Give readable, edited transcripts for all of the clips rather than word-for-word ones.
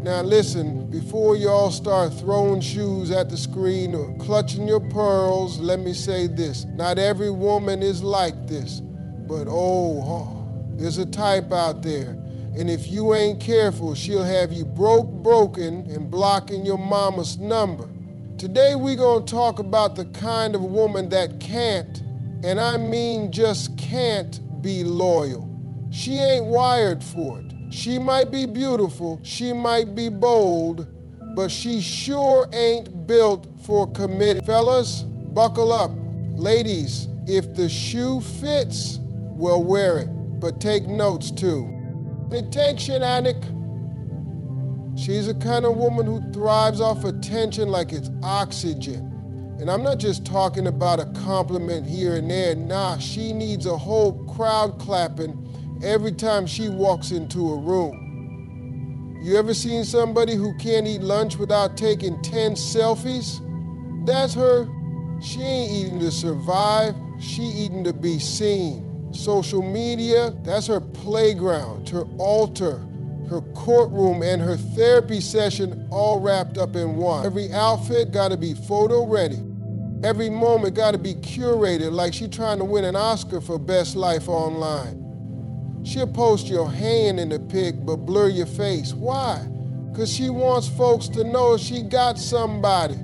Now listen, before y'all start throwing shoes at the screen or clutching your pearls, let me say this. Not every woman is like this, but there's a type out there. And if you ain't careful, she'll have you broken, and blocking your mama's number. Today we're gonna talk about the kind of woman that can't, and I mean just can't, be loyal. She ain't wired for it. She might be beautiful, she might be bold, but she sure ain't built for commitment. Fellas, buckle up. Ladies, if the shoe fits, well, wear it, but take notes too. Attention addict. She's the kind of woman who thrives off attention like it's oxygen. And I'm not just talking about a compliment here and there. Nah, she needs a whole crowd clapping every time she walks into a room. You ever seen somebody who can't eat lunch without taking 10 selfies? That's her. She ain't eating to survive, she eating to be seen. Social media, that's her playground, her altar, her courtroom, and her therapy session all wrapped up in one. Every outfit gotta be photo ready. Every moment gotta be curated like she trying to win an Oscar for Best Life Online. She'll post your hand in the pic, but blur your face. Why? Because she wants folks to know she got somebody,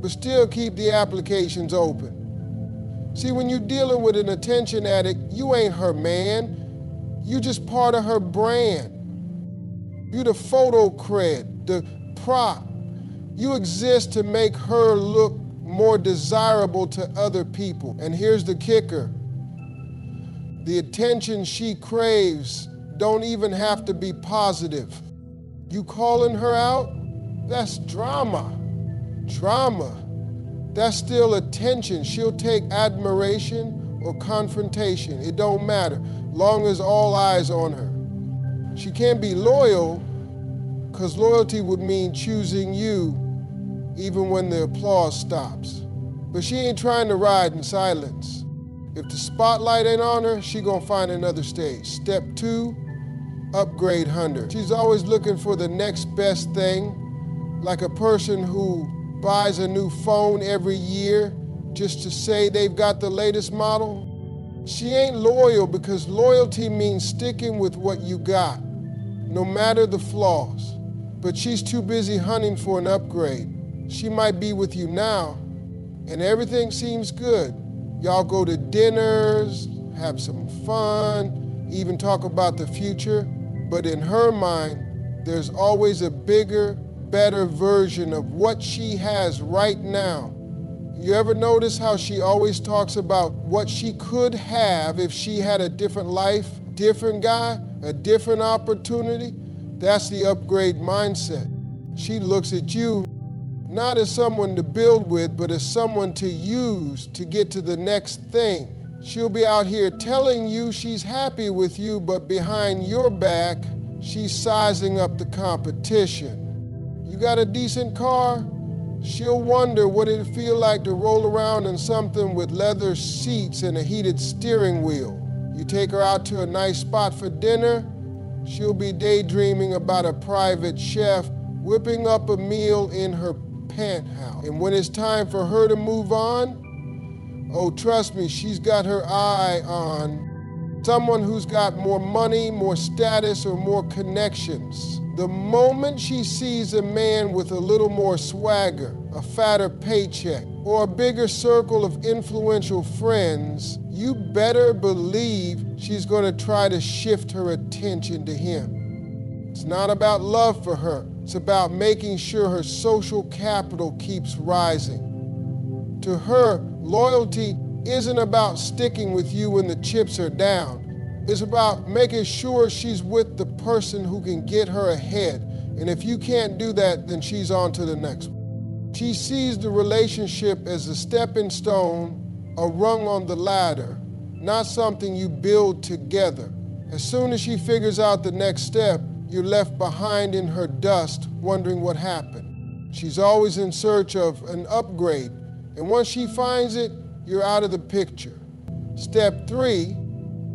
but still keep the applications open. See, when you're dealing with an attention addict, you ain't her man. You just part of her brand. You the photo cred, the prop. You exist to make her look more desirable to other people. And here's the kicker. The attention she craves don't even have to be positive. You calling her out? That's drama. Drama. That's still attention. She'll take admiration or confrontation. It don't matter, long as all eyes on her. She can't be loyal, because loyalty would mean choosing you even when the applause stops. But she ain't trying to ride in silence. If the spotlight ain't on her, she gonna find another stage. Step 2, upgrade hunter. She's always looking for the next best thing, like a person who buys a new phone every year just to say they've got the latest model. She ain't loyal because loyalty means sticking with what you got, no matter the flaws. But she's too busy hunting for an upgrade. She might be with you now, and everything seems good. Y'all go to dinners, have some fun, even talk about the future. But in her mind, there's always a bigger, better version of what she has right now. You ever notice how she always talks about what she could have if she had a different life, different guy, a different opportunity? That's the upgrade mindset. She looks at you not as someone to build with, but as someone to use to get to the next thing. She'll be out here telling you she's happy with you, but behind your back, she's sizing up the competition. You got a decent car? She'll wonder what it'd feel like to roll around in something with leather seats and a heated steering wheel. You take her out to a nice spot for dinner, she'll be daydreaming about a private chef whipping up a meal in her penthouse. And when it's time for her to move on, oh, trust me, she's got her eye on someone who's got more money, more status, or more connections. The moment she sees a man with a little more swagger, a fatter paycheck, or a bigger circle of influential friends, you better believe she's going to try to shift her attention to him. It's not about love for her. It's about making sure her social capital keeps rising. To her, loyalty isn't about sticking with you when the chips are down. It's about making sure she's with the person who can get her ahead. And if you can't do that, then she's on to the next one. She sees the relationship as a stepping stone, a rung on the ladder, not something you build together. As soon as she figures out the next step, you're left behind in her dust, wondering what happened. She's always in search of an upgrade, and once she finds it, you're out of the picture. Step 3,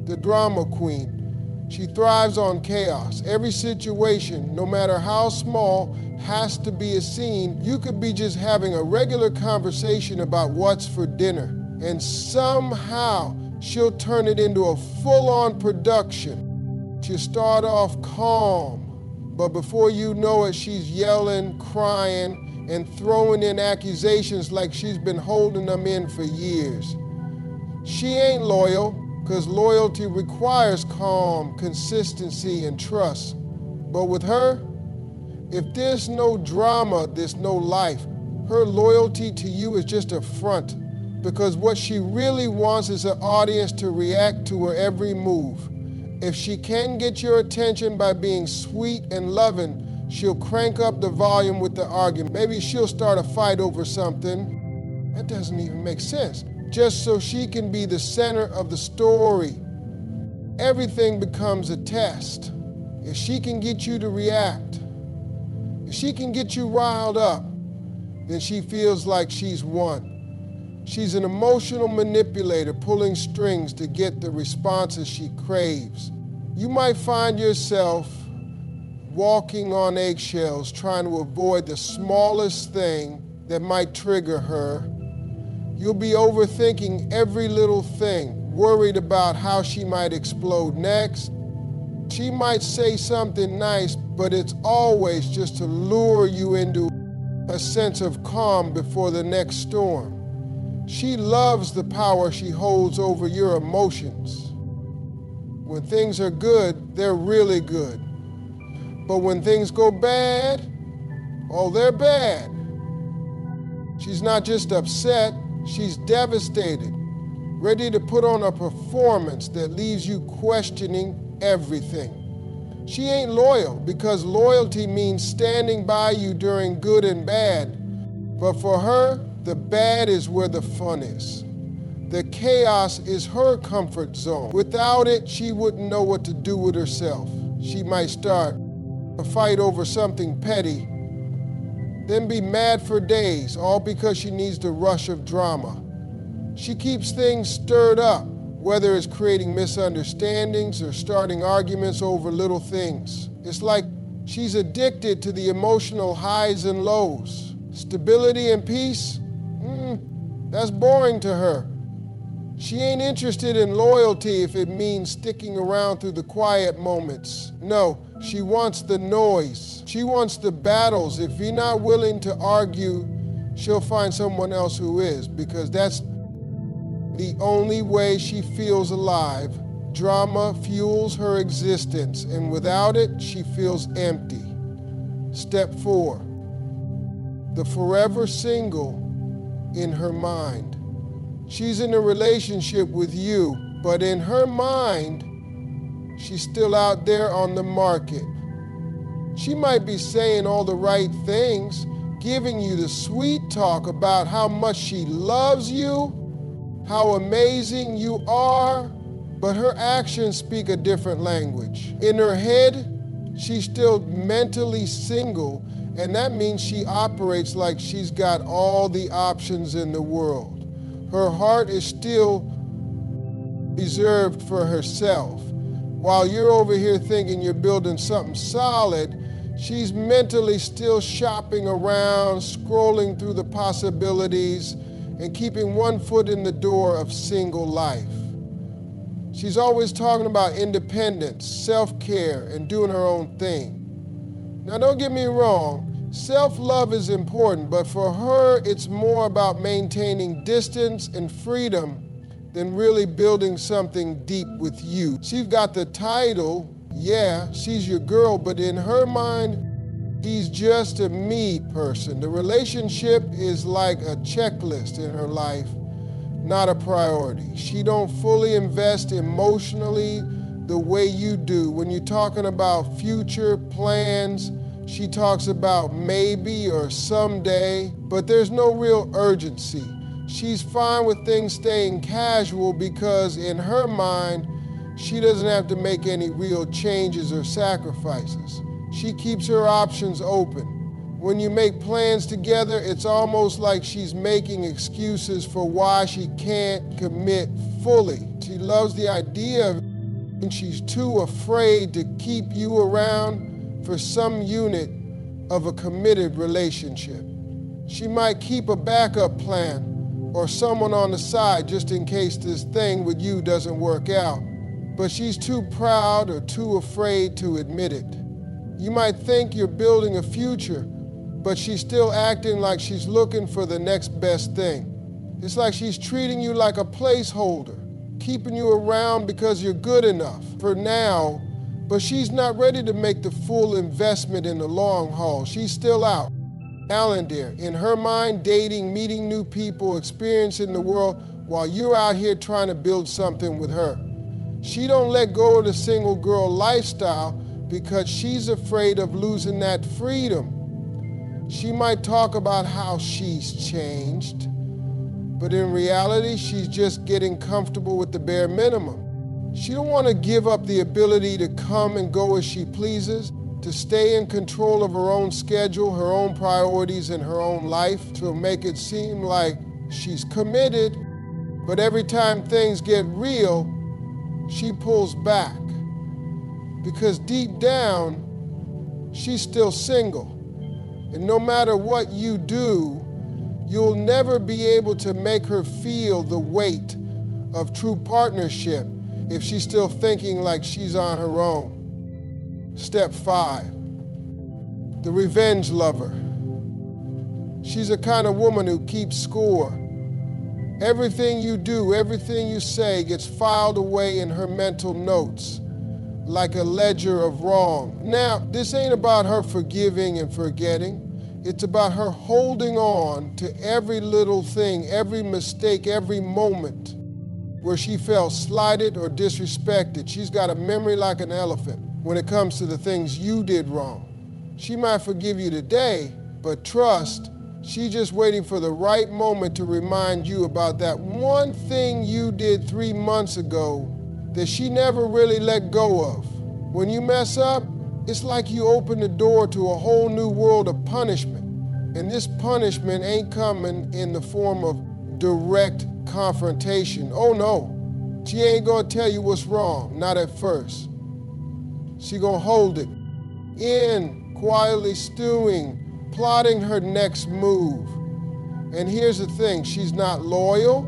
the drama queen. She thrives on chaos. Every situation, no matter how small, has to be a scene. You could be just having a regular conversation about what's for dinner, and somehow she'll turn it into a full-on production. She'll start off calm, but before you know it, she's yelling, crying, and throwing in accusations like she's been holding them in for years. She ain't loyal, because loyalty requires calm, consistency, and trust. But with her, if there's no drama, there's no life. Her loyalty to you is just a front, because what she really wants is an audience to react to her every move. If she can get your attention by being sweet and loving, she'll crank up the volume with the argument. Maybe she'll start a fight over something. That doesn't even make sense. Just so she can be the center of the story. Everything becomes a test. If she can get you to react, if she can get you riled up, then she feels like she's won. She's an emotional manipulator pulling strings to get the responses she craves. You might find yourself walking on eggshells trying to avoid the smallest thing that might trigger her. You'll be overthinking every little thing, worried about how she might explode next. She might say something nice, but it's always just to lure you into a sense of calm before the next storm. She loves the power she holds over your emotions. When things are good, they're really good. But when things go bad, oh, they're bad. She's not just upset. She's devastated, ready to put on a performance that leaves you questioning everything. She ain't loyal because loyalty means standing by you during good and bad. But for her, the bad is where the fun is. The chaos is her comfort zone. Without it, she wouldn't know what to do with herself. She might start a fight over something petty, then be mad for days, all because she needs the rush of drama. She keeps things stirred up, whether it's creating misunderstandings or starting arguments over little things. It's like she's addicted to the emotional highs and lows. Stability and peace? That's boring to her. She ain't interested in loyalty if it means sticking around through the quiet moments. No, she wants the noise. She wants the battles. If you're not willing to argue, she'll find someone else who is, because that's the only way she feels alive. Drama fuels her existence, and without it, she feels empty. Step 4, the forever single in her mind. She's in a relationship with you, but in her mind, she's still out there on the market. She might be saying all the right things, giving you the sweet talk about how much she loves you, how amazing you are, but her actions speak a different language. In her head, she's still mentally single, and that means she operates like she's got all the options in the world. Her heart is still reserved for herself. While you're over here thinking you're building something solid, she's mentally still shopping around, scrolling through the possibilities, and keeping one foot in the door of single life. She's always talking about independence, self-care, and doing her own thing. Now, don't get me wrong, self-love is important, but for her, it's more about maintaining distance and freedom than really building something deep with you. She's got the title, yeah, she's your girl, but in her mind, he's just a me person. The relationship is like a checklist in her life, not a priority. She don't fully invest emotionally the way you do. When you're talking about future plans, she talks about maybe or someday, but there's no real urgency. She's fine with things staying casual because in her mind, she doesn't have to make any real changes or sacrifices. She keeps her options open. When you make plans together, it's almost like she's making excuses for why she can't commit fully. She loves the idea of And she's too afraid to keep you around for some unit of a committed relationship. She might keep a backup plan or someone on the side just in case this thing with you doesn't work out. But she's too proud or too afraid to admit it. You might think you're building a future, but she's still acting like she's looking for the next best thing. It's like she's treating you like a placeholder, keeping you around because you're good enough for now, but she's not ready to make the full investment in the long haul. She's still out there. In her mind, dating, meeting new people, experiencing the world while you're out here trying to build something with her. She don't let go of the single girl lifestyle because she's afraid of losing that freedom. She might talk about how she's changed, but in reality, she's just getting comfortable with the bare minimum. She don't want to give up the ability to come and go as she pleases, to stay in control of her own schedule, her own priorities, and her own life, to make it seem like she's committed, but every time things get real, she pulls back. Because deep down, she's still single. And no matter what you do, you'll never be able to make her feel the weight of true partnership if she's still thinking like she's on her own. Step 5, the revenge lover. She's a kind of woman who keeps score. Everything you do, everything you say gets filed away in her mental notes like a ledger of wrong. Now, this ain't about her forgiving and forgetting. It's about her holding on to every little thing, every mistake, every moment where she felt slighted or disrespected. She's got a memory like an elephant when it comes to the things you did wrong. She might forgive you today, but trust, she's just waiting for the right moment to remind you about that one thing you did 3 months ago that she never really let go of. When you mess up, it's like you open the door to a whole new world of punishment. And this punishment ain't coming in the form of direct confrontation. Oh no, she ain't gonna tell you what's wrong, not at first. She gonna hold it in, quietly stewing, plotting her next move. And here's the thing, she's not loyal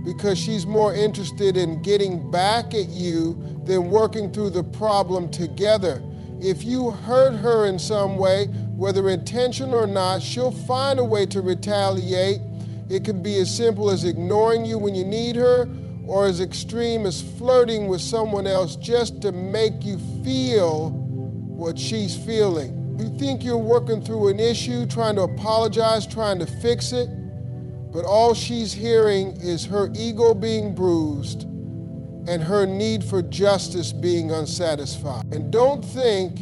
because she's more interested in getting back at you than working through the problem together. If you hurt her in some way, whether intentional or not, she'll find a way to retaliate. It could be as simple as ignoring you when you need her, or as extreme as flirting with someone else just to make you feel what she's feeling. You think you're working through an issue, trying to apologize, trying to fix it, but all she's hearing is her ego being bruised and her need for justice being unsatisfied. And don't think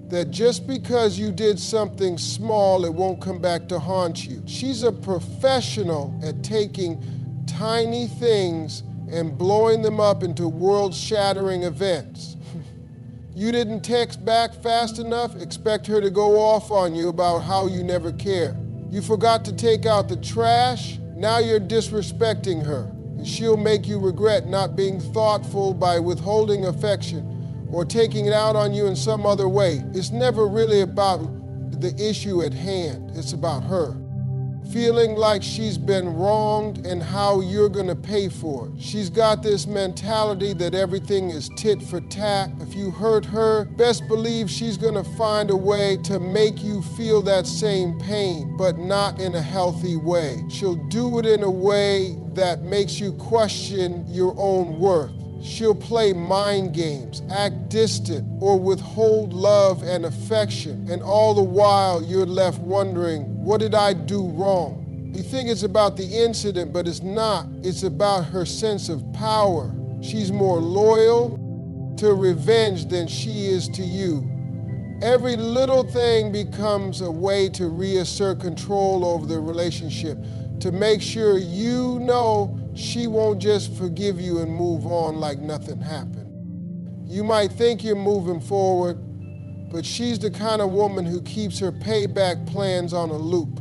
that just because you did something small, it won't come back to haunt you. She's a professional at taking tiny things and blowing them up into world-shattering events. You didn't text back fast enough, expect her to go off on you about how you never care. You forgot to take out the trash, now you're disrespecting her. And she'll make you regret not being thoughtful by withholding affection or taking it out on you in some other way. It's never really about the issue at hand, it's about her. Feeling like she's been wronged and how you're gonna pay for it. She's got this mentality that everything is tit for tat. If you hurt her, best believe she's gonna find a way to make you feel that same pain, but not in a healthy way. She'll do it in a way that makes you question your own worth. She'll play mind games, act distant, or withhold love and affection. And all the while, you're left wondering, what did I do wrong? You think it's about the incident, but it's not. It's about her sense of power. She's more loyal to revenge than she is to you. Every little thing becomes a way to reassert control over the relationship, to make sure you know she won't just forgive you and move on like nothing happened. You might think you're moving forward, but she's the kind of woman who keeps her payback plans on a loop,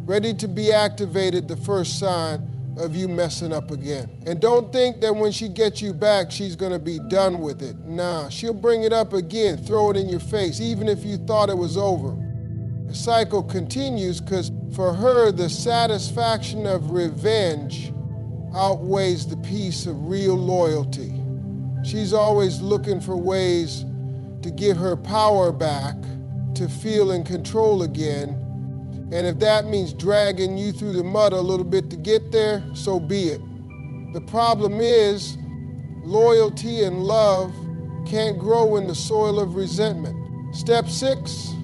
ready to be activated the first sign, of you messing up again. And don't think that when she gets you back, she's gonna be done with it. Nah, she'll bring it up again, throw it in your face, even if you thought it was over. The cycle continues because for her, the satisfaction of revenge outweighs the peace of real loyalty. She's always looking for ways to get her power back, to feel in control again. And if that means dragging you through the mud a little bit to get there, so be it. The problem is, loyalty and love can't grow in the soil of resentment. Step 6,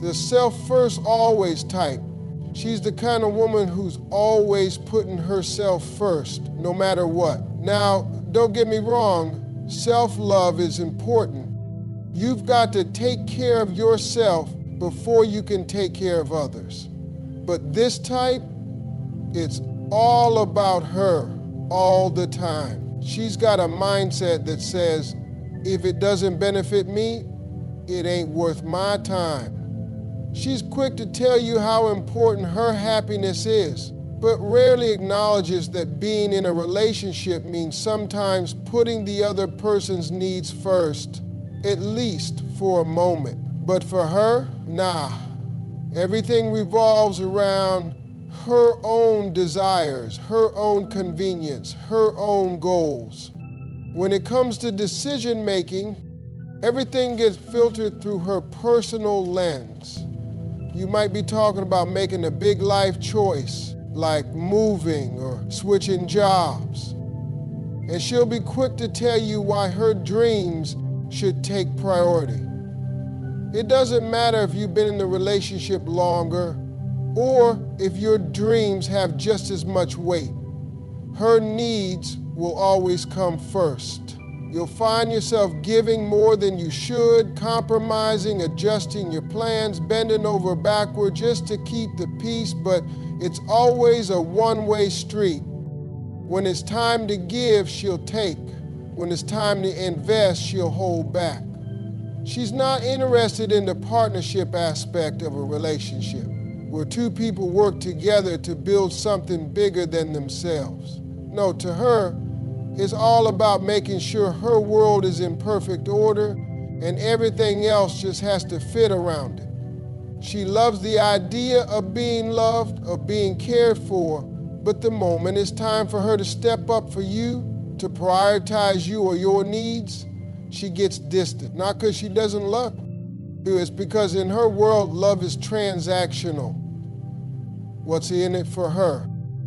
the self-first always type. She's the kind of woman who's always putting herself first, no matter what. Now, don't get me wrong, self-love is important. You've got to take care of yourself before you can take care of others. But this type, it's all about her all the time. She's got a mindset that says, if it doesn't benefit me, it ain't worth my time. She's quick to tell you how important her happiness is, but rarely acknowledges that being in a relationship means sometimes putting the other person's needs first, at least for a moment. But for her, nah. Everything revolves around her own desires, her own convenience, her own goals. When it comes to decision making, everything gets filtered through her personal lens. You might be talking about making a big life choice, like moving or switching jobs. And she'll be quick to tell you why her dreams should take priority. It doesn't matter if you've been in the relationship longer or if your dreams have just as much weight. Her needs will always come first. You'll find yourself giving more than you should, compromising, adjusting your plans, bending over backward just to keep the peace, but it's always a one-way street. When it's time to give, she'll take. When it's time to invest, she'll hold back. She's not interested in the partnership aspect of a relationship, where two people work together to build something bigger than themselves. No, to her, it's all about making sure her world is in perfect order and everything else just has to fit around it. She loves the idea of being loved, of being cared for, but the moment it's time for her to step up for you, to prioritize you or your needs, she gets distant. Not because she doesn't love you, it's because in her world, love is transactional. What's in it for her?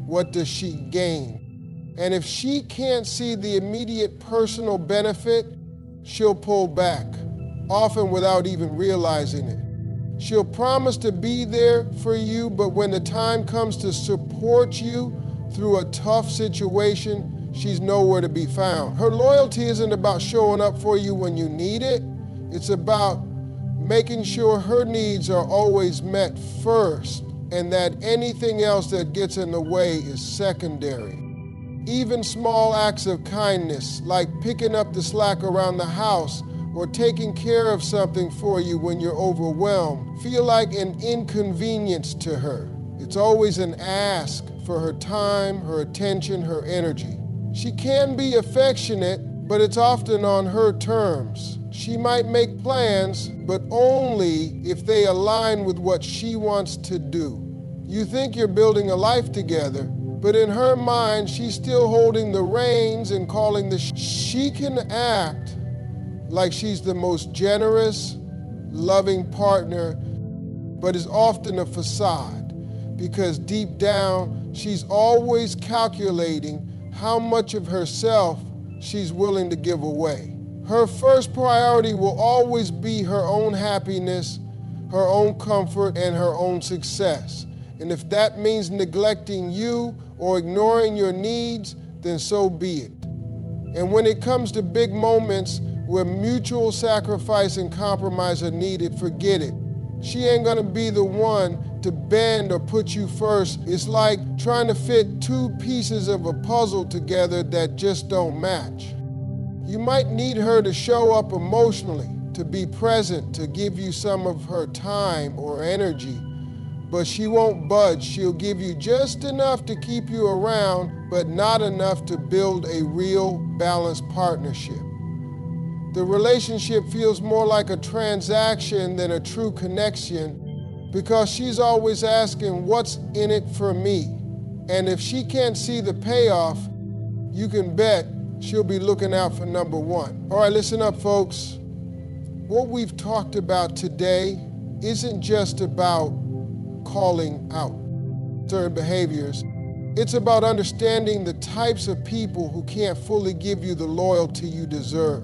What does she gain? And if she can't see the immediate personal benefit, she'll pull back, often without even realizing it. She'll promise to be there for you, but when the time comes to support you through a tough situation, she's nowhere to be found. Her loyalty isn't about showing up for you when you need it. It's about making sure her needs are always met first and that anything else that gets in the way is secondary. Even small acts of kindness, like picking up the slack around the house or taking care of something for you when you're overwhelmed, feel like an inconvenience to her. It's always an ask for her time, her attention, her energy. She can be affectionate, but it's often on her terms. She might make plans, but only if they align with what she wants to do. You think you're building a life together, but in her mind, she's still holding the reins and calling the shots. She can act like she's the most generous, loving partner, but is often a facade because deep down, she's always calculating how much of herself she's willing to give away. Her first priority will always be her own happiness, her own comfort, and her own success. And if that means neglecting you or ignoring your needs, then so be it. And when it comes to big moments where mutual sacrifice and compromise are needed, forget it. She ain't gonna be the one to bend or put you first. It's like trying to fit two pieces of a puzzle together that just don't match. You might need her to show up emotionally, to be present, to give you some of her time or energy, but she won't budge. She'll give you just enough to keep you around, but not enough to build a real balanced partnership. The relationship feels more like a transaction than a true connection because she's always asking, what's in it for me? And if she can't see the payoff, you can bet she'll be looking out for number one. All right, listen up, folks. What we've talked about today isn't just about calling out certain behaviors. It's about understanding the types of people who can't fully give you the loyalty you deserve.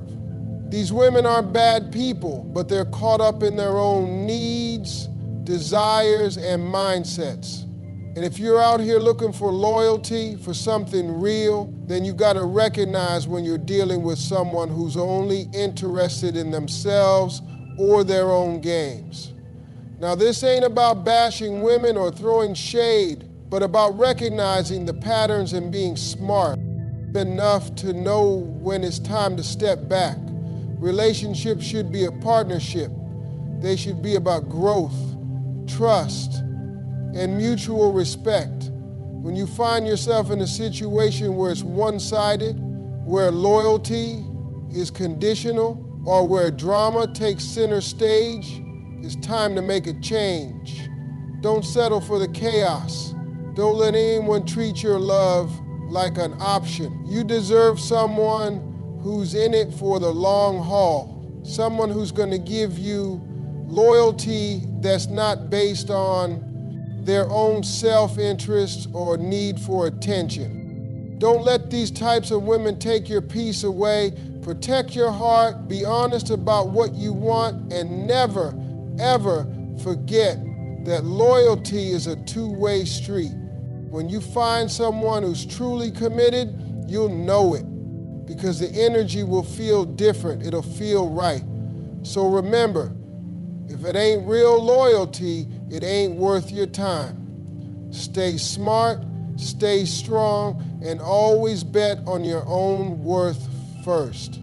These women aren't bad people, but they're caught up in their own needs, desires, and mindsets. And if you're out here looking for loyalty, for something real, then you've got to recognize when you're dealing with someone who's only interested in themselves or their own games. Now, this ain't about bashing women or throwing shade, but about recognizing the patterns and being smart enough to know when it's time to step back. Relationships should be a partnership. They should be about growth, trust, and mutual respect. When you find yourself in a situation where it's one-sided, where loyalty is conditional, or where drama takes center stage, it's time to make a change. Don't settle for the chaos. Don't let anyone treat your love like an option. You deserve someone who's in it for the long haul, someone who's going to give you loyalty that's not based on their own self-interest or need for attention. Don't let these types of women take your peace away. Protect your heart, be honest about what you want, and never, ever forget that loyalty is a two-way street. When you find someone who's truly committed, you'll know it, because the energy will feel different. It'll feel right. So remember, if it ain't real loyalty, it ain't worth your time. Stay smart, stay strong, and always bet on your own worth first.